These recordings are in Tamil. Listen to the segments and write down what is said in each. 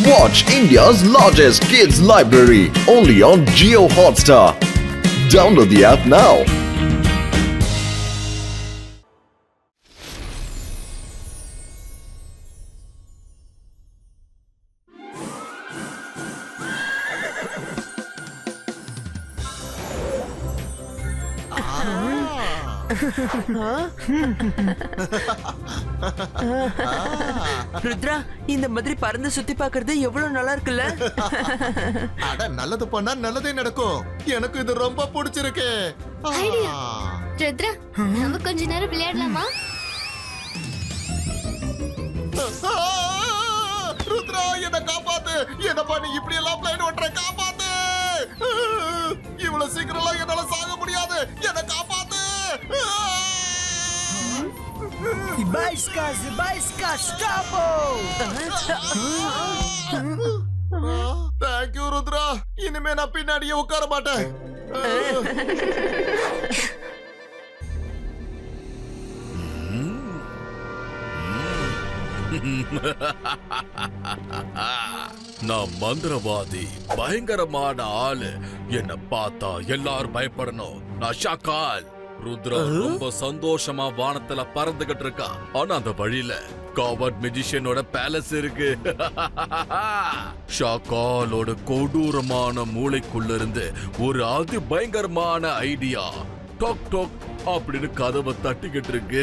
Watch India's largest kids library only on Jio Hotstar. Download the app now. Rudra, இந்த மாதிரி பறந்து சுத்தி பாக்குறது எவ்வளவு நல்லா இருக்குல்ல? அட நல்லது பண்ணா நல்லதே நடக்கும். எனக்கு இது ரொம்ப பிடிச்சிருக்கு. ஐடியா. ருத்ரா, நம்ம கொஞ்ச நேரம் விளையாடலாமா? ருத்ரா, என்ன காப்பாத்து. என்னப்பா நீ இப்படி எல்லாம் பிளைன் ஓட்டுற? காப்பாத்து. இவ்வளவு சீக்கிரம் என்னால சாக முடியாது. என்ன காப்பாத்து. Thank you, Rudra. இனிமே நான் பின்னாடியே உட்கார மாட்டேன். நான் மந்திரவாதி, பயங்கரமான ஆளு. என்ன பார்த்தா எல்லாரும் பயப்படணும். நான் ஷாக்கால். ருத்ரா ரொம்ப சந்தோஷமா வானத்துல பறந்துகிட்டு இருக்கா. ஆனா அந்த வழியில காவர்ட் மெஜிஷியனோட பேலஸ் இருக்கு. ஷாக்காலோட கொடூரமான மூளைக்குள்ள இருந்து ஒரு அதி பயங்கரமான ஐடியா டோக் டோக் அப்படின்னு கதவை தட்டிக்கிட்டு இருக்கு.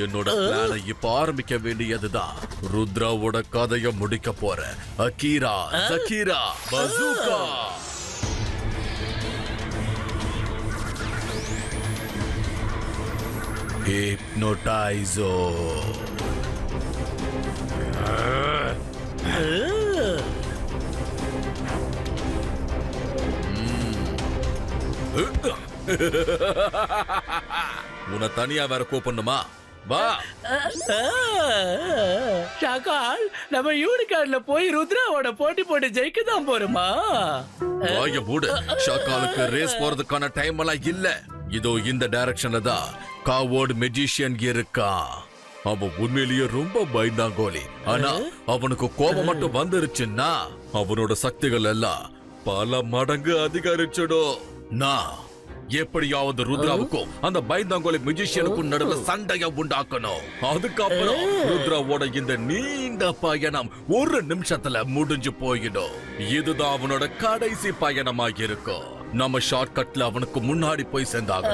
என்னோட பிளானை இப்ப ஆரம்பிக்க வேண்டியதுதான். ருத்ராவோட கதையை முடிக்க போற அகீரா, சகீரா, பசூகா. ஹிப்னோடைசோ. உன்னை தனியா வேற கூப்பிடணுமா? வா. ஷாக்கால், நம்ம யூனிகார்ன்ல போய் ருத்ராவோட போட்டி போட்டு ஜெயிக்க தான் போறோமா? வாய மூடு. ஷாக்காலுக்கு ரேஸ் போறதுக்கான டைம் எல்லாம் இல்ல. இதோ இந்த டைரக்ஷன்ல தான் காவர்ட் மெஜிஷியன் இருக்கா. அவன் உண்மையிலேயே ரொம்ப பயந்தாங்கோலி. ஆனா அவனுக்கு கோபம் மட்டும் வந்துருச்சுன்னா அவனோட சக்திகள் எல்லாம் பல மடங்கு அதிகரிச்சிடும். நான் எப்படியாவது ருத்ராவுக்கும் அந்த பயந்தாங்கோலி மெஜிஷியனுக்கும் நடுவுல சண்டைய உண்டாக்கணும். அதுக்கப்புறம் ருத்ராவோட இந்த நீண்ட பயணம் ஒரு நிமிஷத்துல முடிஞ்சு போயிடும். இதுதான் அவனோட கடைசி பயணமாக இருக்கும். நம்ம ஷார்ட்கட்ல அவனுக்கு முன்னாடி போய் சேர்ந்தாங்க.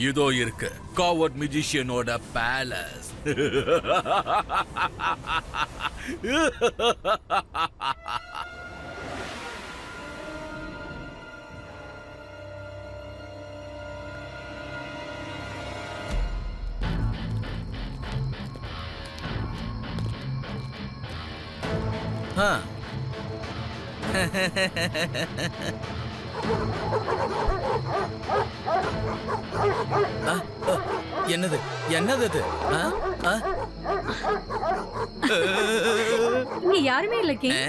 இதோ இருக்கு காவர்ட் மெஜிஷியனோட பேலஸ். என்னது என்னது அது? இங்க யாருமே இல்ல கிங்.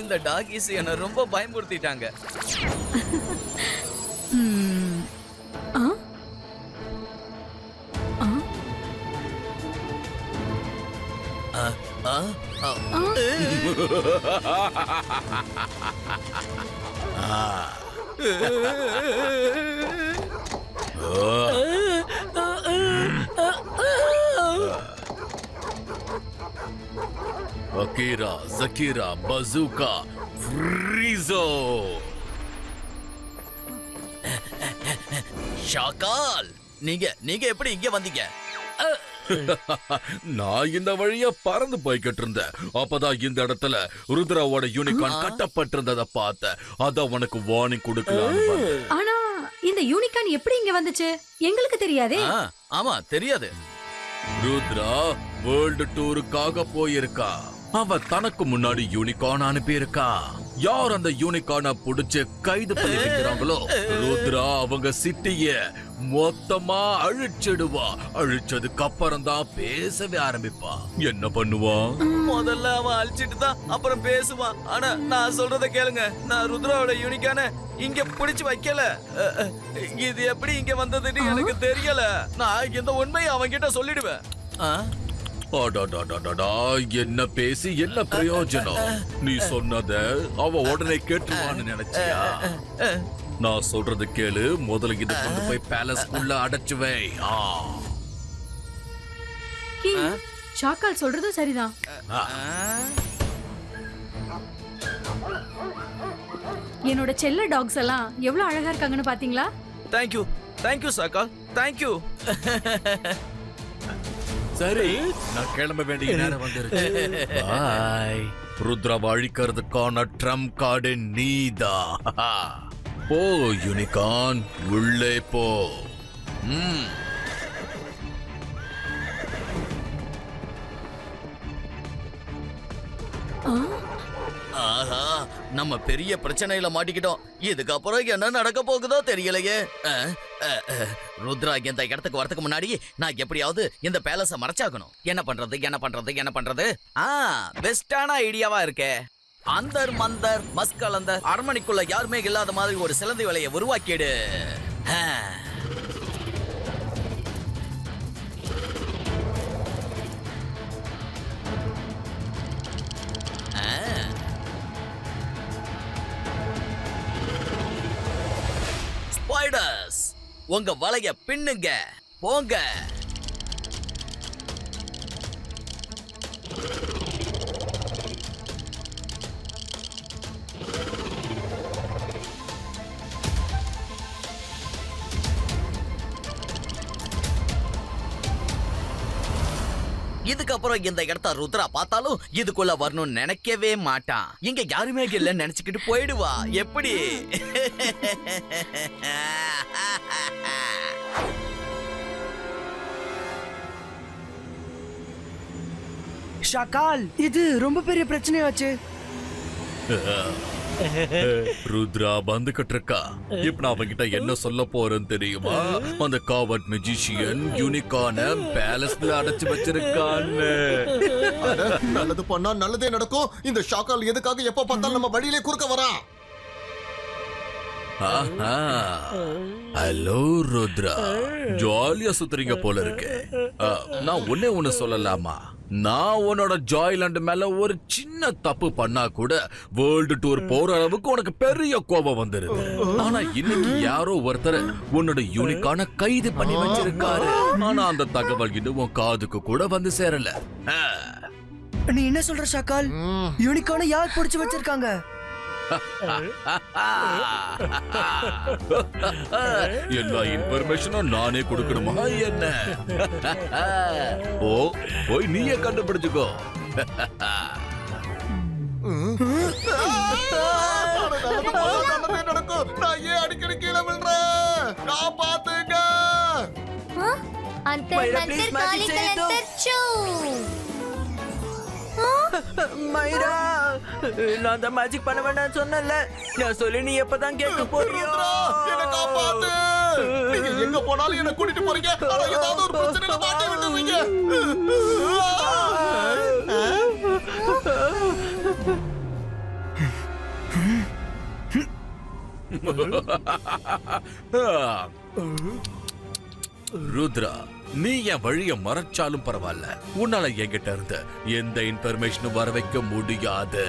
இந்த டாகிஸ் என்ன ரொம்ப பயமுறுத்திட்டாங்க. Ahira, சகீரா, bazooka, ஃப்ரீசோ. ஷாக்கால், நீங்க எப்படி இங்க வந்தீங்க? நான் இந்த வழியா பறந்து போய்கிட்டு இருந்தேன். அப்பதான் இந்த இடத்துல ருத்ராவோட யூனிகார்ன் கட்டப்பட்டிருந்ததை பார்த்தேன். அத உனக்கு வார்னிங் கொடுக்கலாம். ஆனா இந்த யூனிகார்ன் எப்படி இங்க வந்துச்சு? எங்களுக்கு தெரியாதே. ஆமா, தெரியாது. ருத்ரா வேர்ல்டு டூருக்காக போயிருக்கா. அவ தனக்கு முன்னாடி யூனிகார்ன் அனுப்பியிருக்கா. யார் அந்த யூனிகார்னை புடிச்சு கைது பண்ணி வைக்கிறாங்களோ ருத்ரா அவங்க சிட்டிய மொத்தமா அழிச்சிடுவா. அழிச்சதுக்கு அப்புறம் தான் பேசவே ஆரம்பிப்பா. என்ன பண்ணுவான்? முதல்ல அவன் அழிச்சிட்டு தான் அப்புறம் பேசுவான். ஆனா நான் சொல்றத கேளுங்க, நான் ருத்ராவோட யூனிக்கான இங்க பிடிச்சு வைக்கல. இது எப்படி இங்க வந்ததுன்னு எனக்கு தெரியல. நான் இந்த உண்மையை அவன்கிட்ட சொல்லிடுவேன். அடடடடடா, என்ன பேசி என்ன பிரயோஜனம்? நீ சொன்னத அவ உடனே கேட்டுவான்னு நினைச்சியா? நான் சொல்றது கேளு. முதல்ல இத கொண்டு போய் பேலஸ்க்குள்ள அடைச்சு வை. கிங், ஷாக்கால் சொல்றதும் சரிதான். என்னோட செல்ல டாக்ஸ் எல்லாம் எவ்வளவு அழகா இருக்காங்கன்னு பாத்தீங்களா? தேங்க்யூ, தேங்க்யூ சாக்கால், தேங்க்யூ. சரி, நான் கிளம்ப வேண்டிய நேரம் வந்துருச்சு. பாய். ருத்ராவை அழிக்கிறதுக்கான ட்ரம்ப் கார்டு நீதா. போ யூனிகார்ன், உள்ளே போ. ஆஹா, நம்ம பெரிய பிரச்சனையில மாட்டிக்கிட்டோம். இதுக்கப்புறம் என்ன நடக்க போகுதோ தெரியலையே. ருத்ரா இந்த இடத்துக்கு வரதுக்கு முன்னாடி நான் எப்படியாவது இந்த பேலஸ மறைச்சாகணும். என்ன பண்றது? பெஸ்டான ஐடியாவா இருக்கே. அந்தர் மந்தர் மஸ்கலந்தர் அரண்மனைக்குள்ள யாருமே இல்லாத மாதிரி ஒரு சிலந்தி வலையை உருவாக்கிடு. ஸ்பைடர்ஸ், உங்க வலைய பின்னுங்க, போங்க. இதுக்கப்புறம் இந்த இடத்த ருத்ரா பார்த்தாலும் இதுக்குள்ள வரணும்னு நினைக்கவே மாட்டான். இங்க யாருமே இல்லைன்னு நினைச்சுக்கிட்டு போயிடுவா. எப்படி? ஷாக்கால், இது ரொம்ப பெரிய பிரச்சனையாச்சு. ருத்ரா வந்துகிட்டு இருக்கா. இப்ப நான் அவங்கிட்ட என்ன சொல்ல போறேன்னு தெரியுமா? அந்த காவர்ட் மெஜிஷியன் யூனிகார்னை பேலஸ்ல அடைச்சு வச்சிருக்கான்னு. நல்லது பண்ணா நல்லதே நடக்கும். இந்த ஷாக்கால் எதுக்காக எப்ப பார்த்தாலும் நம்ம வழியிலே குறுக்க வரான்? ஹலோ ருத்ரா, ஜாலியா சுத்துறீங்க போல இருக்கு. நான் ஒண்ணு சொல்லலாமா? நான் உன்னோட ஜாய்லாண்ட் மேல ஒரு சின்ன தப்பு பண்ணா கூட வேர்ல்டு டூர் போற அளவுக்கு உனக்கு பெரிய கோபம் வந்துருது. ஆனா இன்னைக்கு யாரோ ஒருத்தர் உன்னோட யூனிகான கைது பண்ணி வச்சிருக்காரு. ஆனா அந்த தகவல் இன்னும் உன் காதுக்கு கூட வந்து சேரல. நீ என்ன சொல்ற ஷாக்கால்? யூனிகான யார் பிடிச்சு வச்சிருக்காங்க? எல்லா இன்ஃபர்மேஷனும் நானே கொடுக்கணுமா என்ன? போய் நீயே கண்டுபிடிச்சுக்கோ. நல்லதே நடக்கும். நான் ஏன் அடிக்கடி கீழே விழுறேன்? நான் பாத்துங்க. மைரா, நான் தான் மேஜிக் பண்ண வேண்டாம் சொன்னல. நான் சொல்லி நீ எப்பதான் கேட்க போறியோ? என்ன காப்பாத்து. நீங்க எங்க போனாலும் என்ன கூட்டிட்டு போறீங்க. ஆனா ஏதாவது ஒரு பிரச்சனையில மாட்டி விட்டுறீங்க. ருத்ரா, நீ என் வழிய மறைச்சாலும் பரவாயில்ல. உன்னால என்கிட்ட இருந்து எந்த இன்ஃபர்மேஷனும் வர வைக்க முடியாது.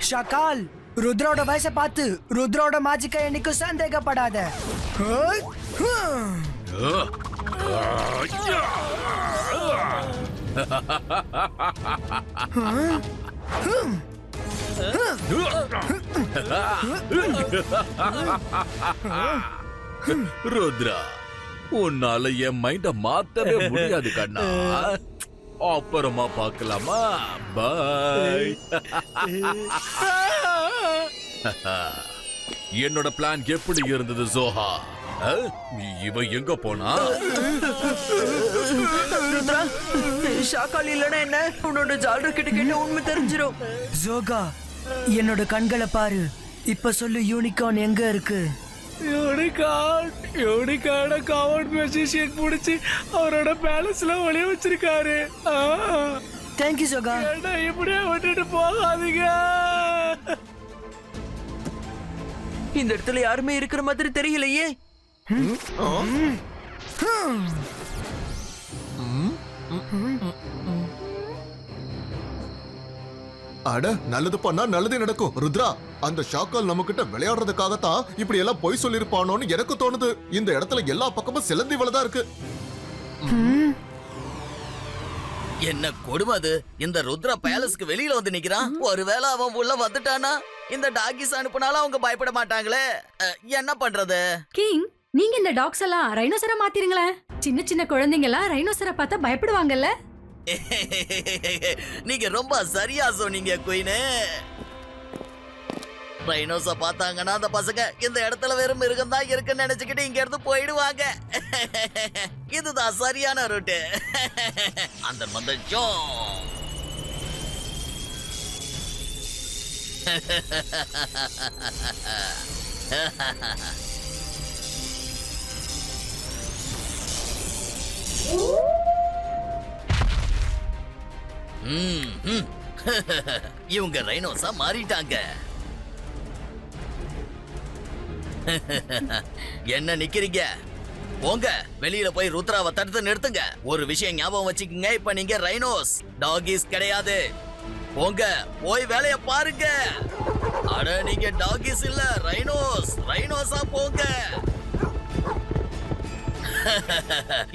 ஷாக்கால், ருத்ரோட வயசை பார்த்து ருத்ரோட மேஜிக்கை என்னைக்கும் சந்தேகப்படாத. ருத்ரா, உன்னால என் மைண்ட மாத்தவே முடியாது கண்ணா. அப்புறமா பார்க்கலாமா? பாய். என்னோட பிளான் எப்படி இருந்தது ஜோஹா? இவ எங்க போனா? ருத்ரா, ஷாக்கால் இல்லைன்னா என்ன உன்னோட ஜாலர் கிட்ட கேட்ட உண்மை தெரிஞ்சிடும். ஜோகா என்னோட கண்களை பாரு. இப்ப சொல்லு யூனிகார்ன் எங்க இருக்கு? யூனிகார்ன காவட் மெஜிஷியன் புடிச்சு அவரோட பேலஸ்ல ஒளிய வச்சிருக்காரு. தேங்க்யூ ஜோகா. என்ன இப்படியே விட்டுட்டு போகாதீங்க. இந்த இடத்துல யாருமே இருக்கிற மாதிரி தெரியலையே. அட நல்லது பண்ணா நல்லதே நடக்கும். ருத்ரா, அந்த ஷாக்கால் நம்ம கிட்ட விளையாடுறதுக்காகத்தான் இப்படி எல்லாம் பொய் சொல்லிருப்பானோன்னு எனக்கு தோணுது. இந்த இடத்துல எல்லா பக்கமும் சிலந்தி வலைதான் இருக்கு. என்ன கொடுமை அது. இந்த ருத்ரா பேலஸ்க்கு வெளியில வந்து நிக்கிறான். ஒருவேளை அவன் உள்ள வந்துட்டானா இந்த டாகிஸ் அனுப்புனாலும் அவங்க பயப்பட மாட்டாங்களே. என்ன பண்றது? கிங், நீங்க இந்த டாக்ஸ் எல்லாம் ரைனோசரா மாத்திருங்களேன். சின்ன சின்ன குழந்தைங்க எல்லாம் ரைனோசரா பார்த்தா பயப்படுவாங்கல்ல. நீங்க ரொம்ப சரியா சொன்னீங்க குயினு. ரைனோஸ பார்த்தாங்கன்னா அந்த பசங்க இந்த இடத்துல வெறும் மிருகம் தான் இருக்குன்னு நினைச்சுக்கிட்டு இங்க இருந்து போயிடுவாங்க. இதுதான் சரியான ரூட்டு. அந்த மந்தச்சோம். இவங்க ரைனோஸா மாறிட்டாங்க. என்ன நிக்கிறீங்க? போங்க வெளியில போய் ருத்ராவை தடுத்து நிறுத்துங்க. ஒரு விஷயம் ஞாபகம் வச்சுக்கோங்க, இப்ப நீங்க ரைனோஸ், டாகிஸ் கிடையாது. போங்க போய் வேலைய பாருங்க. அட நீங்க டாகிஸ் இல்ல, ரைனோஸ். ரைனோஸா போங்க.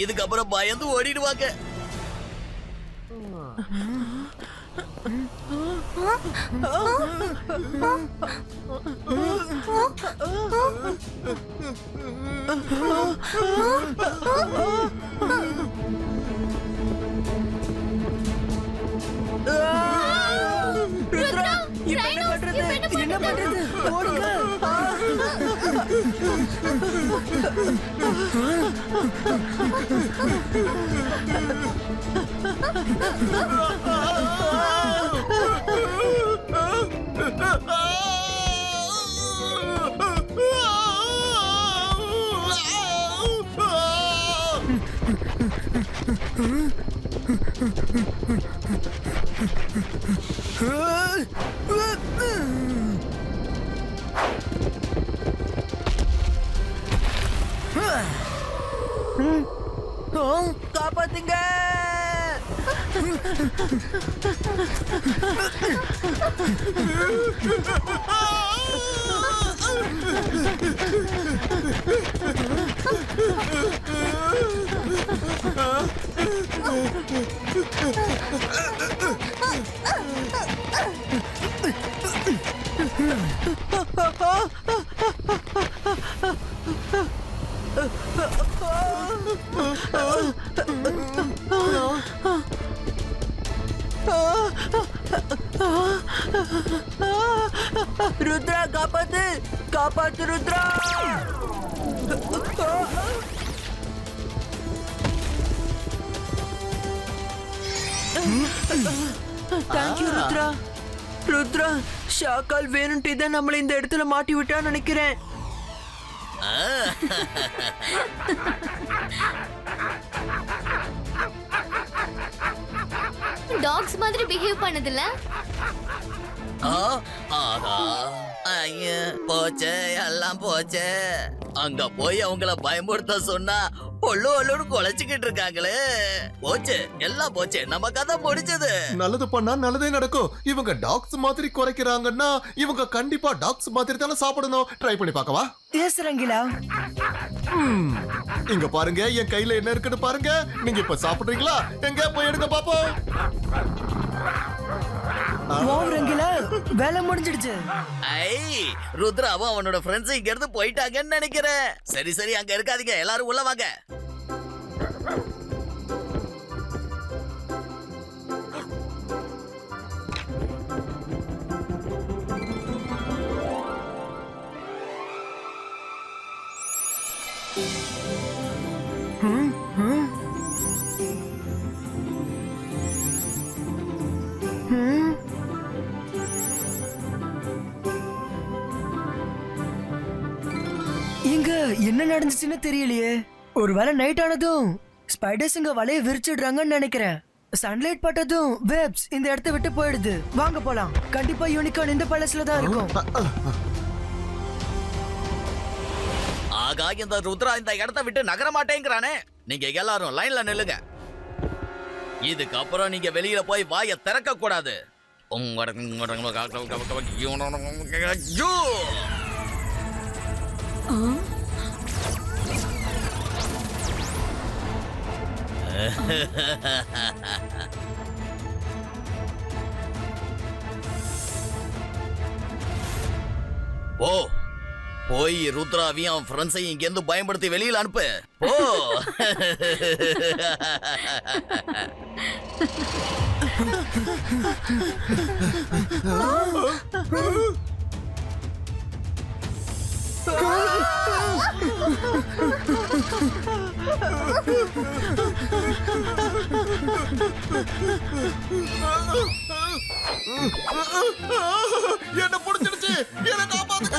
இதுக்கப்புறம் பயந்து ஓடிடுவாங்க. ருத்ரா, இப்ப என்ன பண்றது? என்ன பண்றது? ஓடுங்க. காப்பாத்துங்க. ருத்ரா, காப்பாத்து காப்பாத்து ருத்ரா. தேங்க்யூ ருத்ரா. ருத்ரா, ஷாக்கால் வேணும்ட்டு தான் நம்மள இந்த இடத்துல மாட்டி விட்டான்னு நினைக்கிறேன். டாக்ஸ் மாதிரி பிஹேவ் பண்ணதில்ல. போச்சே, எல்லாம் போச்சே. அங்க போய் அவங்கள பயமுறுத்த சொன்னா ஒள்ளு ஒள்ளுன்னு குலைச்சுக்கிட்டு இருக்காங்களே. போச்சு, எல்லாம் போச்சு. நம்ம கதை முடிச்சது. நல்லது பண்ணா நல்லதே நடக்கும். இவங்க டாக்ஸ் மாதிரி குறைக்கிறாங்கன்னா இவங்க கண்டிப்பா டாக்ஸ் மாதிரி தானே சாப்பிடணும். ட்ரை பண்ணி பார்க்கவா? எஸ் ரங்கிலா. இங்க பாருங்க, என் கையில என்ன இருக்குன்னு பாருங்க. நீங்க இப்ப சாப்பிடுறீங்களா? எங்க போய் எடுங்க பாப்போம். ரங்கிலா, வேலை முடிஞ்சிடுச்சு. ஐ, ருத்ராவும் அவனோட ஃப்ரெண்ட்ஸ் இங்க இருந்து போயிட்டாங்கன்னு நினைக்கிறேன். சரி சரி, அங்க இருக்காதீங்க, எல்லாரும் உள்ள வாங்க. இங்க என்ன நடந்துச்சுன்னு தெரியலையே. ஒருவேளை நைட் ஆனதும் ஸ்பைடர்ஸ் இங்க வலைய விரிச்சிடுறாங்கன்னு நினைக்கிறேன். சன்லைட் பட்டதும் வெப்ஸ் இந்த இடத்த விட்டு போயிடுது. வாங்க போலாம். கண்டிப்பா யூனிகார்ன் இந்த பேலஸ்ல தான் இருக்கும். ஆகா, இந்த ருத்ரா இந்த இடத்த விட்டு நகர மாட்டேங்கிறானே. நீங்க எல்லாரும் லைன்ல நில்லுங்க. இதுக்கப்புறம் நீங்க வெளியில போய் வாயை திறக்க கூடாது. ஓ, போய் ருத்ராவையும் அவன் ஃப்ரெண்ட்ஸையும் இங்க இருந்து பயன்படுத்தி வெளியில அனுப்பு. ஓ என்ன புடிச்சிடுச்சு, என்ன காப்பாத்துங்க.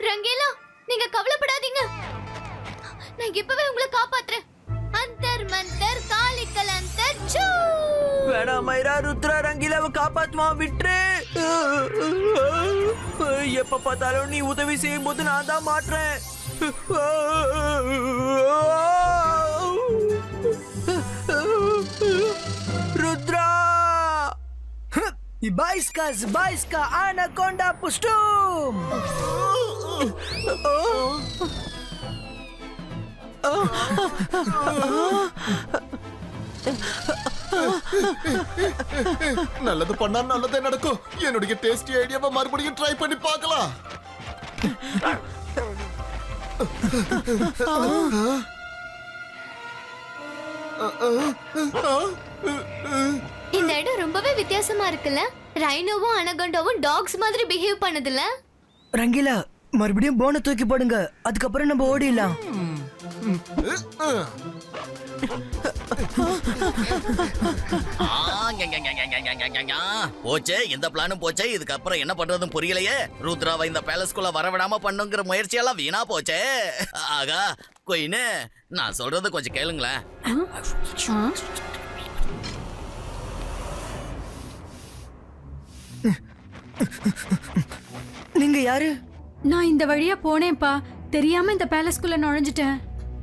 ரங்கேலா, நீங்க கவலைப்படாதீங்க. நான் இப்பவே உங்களை காப்பாத்துறேன். அந்தர் மந்தர் காலிக்கல் அந்தர் சூ. வேணாம் மைரா, ருத்ரா ரங்கீலாவை காப்பாத்துவான், விட்டுரு. எப்ப பார்த்தாலும் நீ உதவி செய்யும் போது நான் தான் மாட்டுறேன். Rudra, Zbajska anaconda pustum. நல்லது பண்ணா நல்லதே நடக்கும். என்னுடைய டேஸ்டி ஐடியாவை மறுபடியும் ட்ரை பண்ணி பார்க்கலாம். இந்த இடம் ரொம்பவே வித்தியாசமா இருக்குல்ல. ரைனோவும் அனகொண்டாவும் டாக்ஸ் மாதிரி பிஹேவ் பண்ணுதுல. ரங்கீலா, மறுபடியும் போனை தூக்கி போடுங்க. அதுக்கப்புறம் நம்ம ஓடிடலாம். போச்சே, இந்த பிளானும் போச்சே. இதுக்கப்புறம் என்ன பண்றதும் புரியலையே. ருத்ராவை இந்த பேலஸ்குள்ள வரவிடாம பண்ணுங்கிற முயற்சியெல்லாம் வீணா போச்சே. ஆகா கொயினு, நான் சொல்றது கொஞ்சம் கேளுங்களேன். நீங்க யாரு? நான் இந்த வழியா போனேன்ப்பா. தெரியாம இந்த பேலஸ்குள்ள நுழைஞ்சிட்டேன்.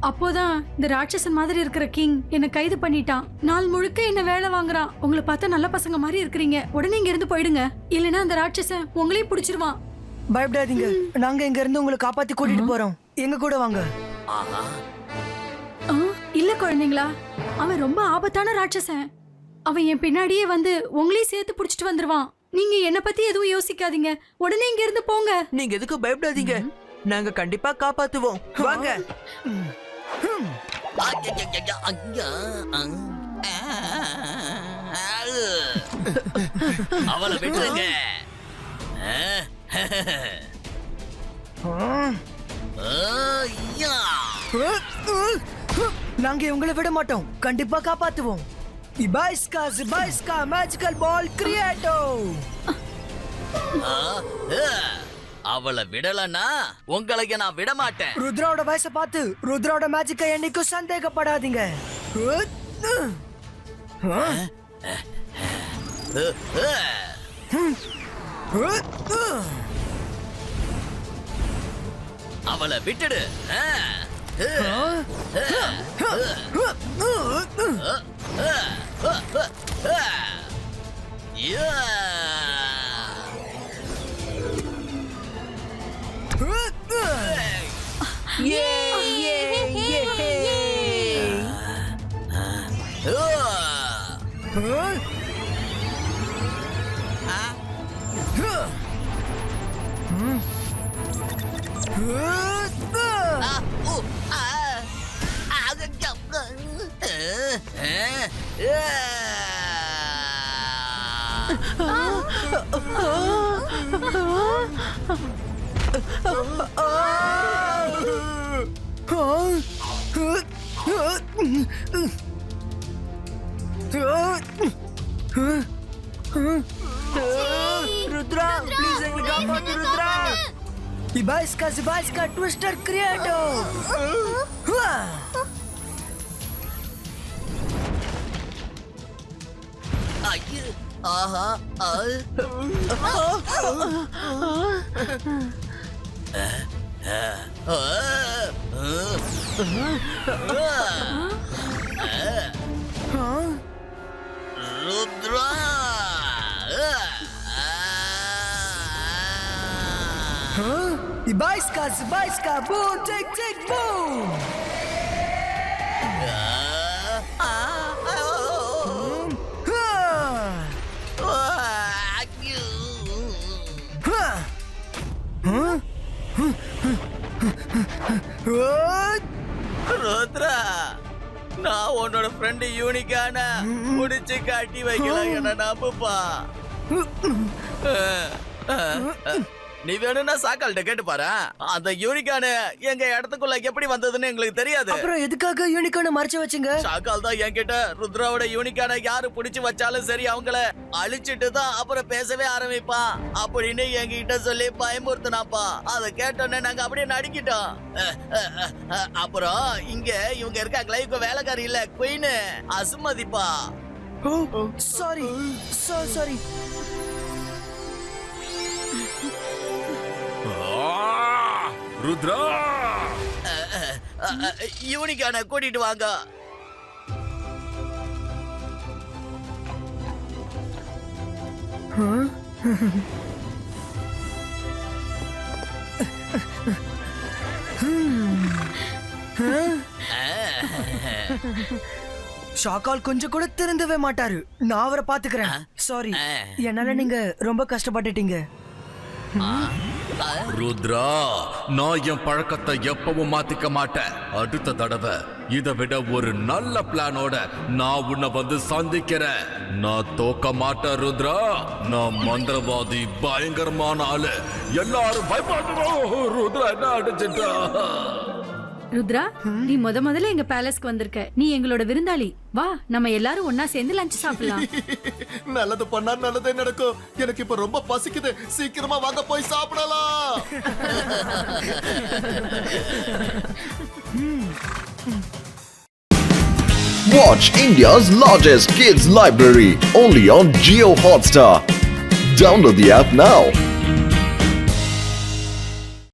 அப்போதான் இந்த ராட்சசன் மாதிரி இருக்கிற கிங் என்ன கைது பண்ணிட்டான். நாள் முழுக்க என்ன வேலை வாங்குறான். உங்களை பார்த்தா நல்ல பசங்க மாதிரி இருக்கிறீங்க. உடனே இங்க இருந்து போயிடுங்க, இல்லைன்னா அந்த ராட்சசன் உங்களையும் பிடிச்சிருவான். பயப்படாதீங்க, நாங்க இங்க இருந்து உங்களை காப்பாத்தி கூட்டிட்டு போறோம். எங்க கூட வாங்க. இல்ல குழந்தைங்களா, அவன் ரொம்ப ஆபத்தான ராட்சசன். அவன் என் பின்னாடியே வந்து உங்களையும் சேர்த்து பிடிச்சிட்டு வந்துருவான். நீங்க என்ன பத்தி எதுவும் யோசிக்காதீங்க, உடனே இங்க இருந்து போங்க. நீங்க எதுக்கு பயப்படாதீங்க, நாங்க கண்டிப்பா காப்பாத்துவோம். வாங்க. அவளை விட்டுருங்க. நாங்க உங்களை விட மாட்டோம், கண்டிப்பா காப்பாத்துவோம். Zbajska magical ball creato. அவளை விடலன்னா உங்களுக்கு நான் விட மாட்டேன். ருத்ராவோட வயசை பார்த்து ருத்ராவோட மேஜிக்கை என்னைக்கும் சந்தேகப்படாதீங்க. அவளை விட்டுடு. ருத்ரா, ப்ளீஸ் எங்களை காப்பாத்து Rudra. Ibaiska Zibaiska Twister Creator. ஐயோ, ஆஹா, ஆ. Rudra Ibaiska Zibaiska Boom Tick Tick Boom. Rudra நான் உன்னோட ஃப்ரெண்டு யூனிக்கான முடிச்சு காட்டி வைக்கலாம் என்ன நம்புப்பா நீ வேணும்னா சாக்கால்கிட்ட கேட்டு பாரு அந்த யூனிக்கான எங்க இடத்துக்குள்ள எப்படி வந்ததுன்னு எங்களுக்கு தெரியாது அப்புறம் எதுக்காக யூனிகார்னை மறைச்சு வச்சீங்க? சாக்கால் தான் என்கிட்ட ருத்ராவோட யூனிக்கான யாரு புடிச்சு வச்சாலும் சரி அவங்கள அழிச்சிட்டு தான் அப்புறம் பேசவே ஆரம்பிப்பான் அப்படின்னு என்கிட்ட சொல்லி பயமுறுத்தினாப்பா அதை கேட்டோன்னே நாங்க அப்படியே நடிக்கிட்டோம் அப்புறம் இங்க இவங்க இருக்காங்களே இவங்க வேலைக்காரி இல்ல குயின் அசுமதிப்பா சாரி சாரி. ருத்ரா யூனிக்கான கூட்டிட்டு வாங்க ஷாக்கால் கொஞ்சம் கூட திருந்தவே மாட்டாரு. நான் அவரை பாத்துக்கிறேன். சாரி, என்னால நீங்க ரொம்ப கஷ்டப்பட்டுட்டீங்க. ருத்ரா நான் என் பழக்கத்தை எப்பவும் மாத்திக்க மாட்டேன். அடுத்த தடவை இதை விட ஒரு நல்ல பிளானோட நான் உன்னை வந்து சந்திக்கிறேன். நான் தோக்க மாட்டேன் ருத்ரா. நான் மந்திரவாதி, பயங்கரமான ஆளு. எல்லாரும் பயப்படுறோம். ருத்ரா என்ன அடிச்சிட்டா? ருத்ரா, நீ முதல்ல எங்க பேலஸ்க்கு வந்திருக்க. நீ எங்களோட விருந்தாளி. வா, நம்ம எல்லாரும் ஒன்னா சேர்ந்து லஞ்ச் சாப்பிடலாம். நல்லது பண்ணா நல்லதே நடக்கும். எனக்கு இப்ப ரொம்ப பசிக்குது. சீக்கிரமா வாங்க போய் சாப்பிடலாம். Watch India's largest kids library only on Jio Hotstar. Download the app now.